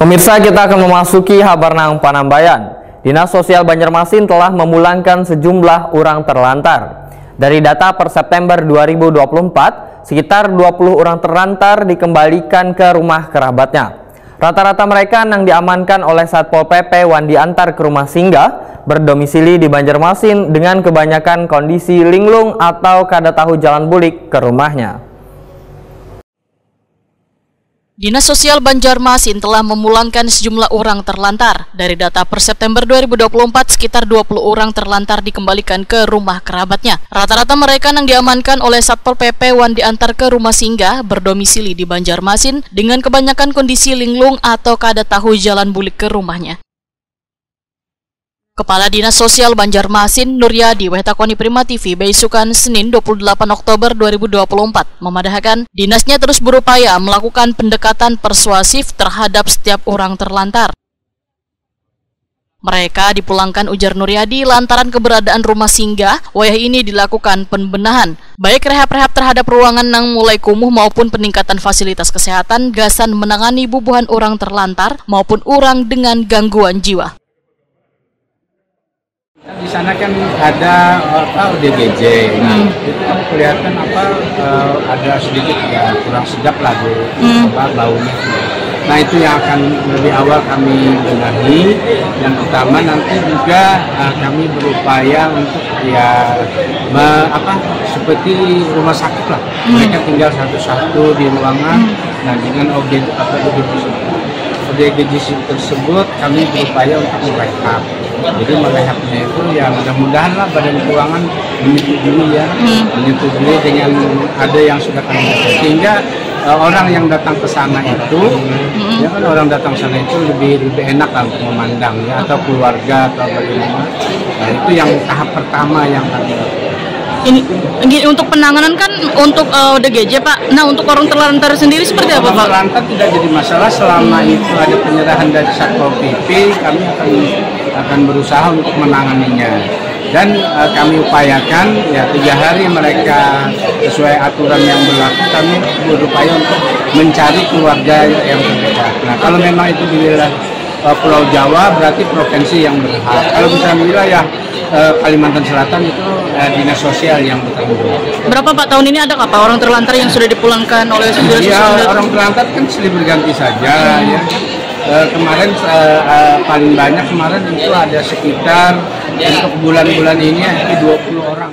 Pemirsa, kita akan memasuki Habarnang Panambayan. Dinas Sosial Banjarmasin telah memulangkan sejumlah orang terlantar. Dari data per September 2024, sekitar 20 orang terlantar dikembalikan ke rumah kerabatnya. Rata-rata mereka yang diamankan oleh Satpol PP wan diantar ke rumah singgah berdomisili di Banjarmasin dengan kebanyakan kondisi linglung atau kada tahu jalan bulik ke rumahnya. Dinas Sosial Banjarmasin telah memulangkan sejumlah orang terlantar. Dari data per September 2024, sekitar 20 orang terlantar dikembalikan ke rumah kerabatnya. Rata-rata mereka yang diamankan oleh Satpol PP wan diantar ke rumah singgah berdomisili di Banjarmasin dengan kebanyakan kondisi linglung atau kada tahu jalan bulik ke rumahnya. Kepala Dinas Sosial Banjarmasin, Nuryadi, Wetakoni Prima TV, Beisukan, Senin 28 Oktober 2024, memadahkan dinasnya terus berupaya melakukan pendekatan persuasif terhadap setiap orang terlantar. Mereka dipulangkan, ujar Nuryadi, lantaran keberadaan rumah singgah, wayah ini dilakukan pembenahan, baik rehab-rehab terhadap ruangan yang mulai kumuh maupun peningkatan fasilitas kesehatan, gasan menangani bubuhan orang terlantar maupun orang dengan gangguan jiwa. Di sana kan ada ODGJ, itu kan kelihatan ada sedikit ya kurang sedap lah baunya. Nah itu yang akan lebih awal kami benahi. Yang pertama nanti juga kami berupaya untuk seperti rumah sakit lah. Mereka tinggal satu-satu di ruangan. Nah dengan ODGJ tersebut kami berupaya untuk merehab. Jadi merehabnya itu ya mudah-mudahan lah Badan Keuangan menyetujui dengan ada yang sudah kami lakukan, sehingga orang yang datang ke sana itu lebih enak lah untuk memandang ya, atau keluarga atau bagaimana. Nah itu yang tahap pertama yang kami lakukan. Ini untuk penanganan kan untuk ODGJ Pak. Nah untuk orang terlantar sendiri seperti apa Pak? Terlantar tidak jadi masalah selama itu ada penyerahan dari Satpol PP, kami akan berusaha untuk menanganinya. Dan kami upayakan ya 3 hari mereka sesuai aturan yang berlaku, kami berupaya untuk mencari keluarga yang terdekat. Nah kalau memang itu di wilayah Pulau Jawa berarti provinsi yang berhak. Kalau misalnya wilayah Kalimantan Selatan itu Dinas Sosial yang bertanggung jawab. Berapa Pak tahun ini ada Pak orang terlantar yang sudah dipulangkan oleh Dinas Sosial? Orang terlantar kan silih berganti saja ya. Kemarin paling banyak kemarin itu ada sekitar untuk bulan-bulan ini 20 orang.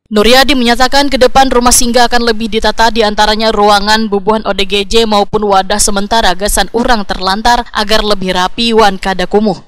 Nuryadi menyatakan ke depan rumah singgah akan lebih ditata, diantaranya ruangan bubuhan ODGJ maupun wadah sementara gasan orang terlantar agar lebih rapi wan kada kumuh.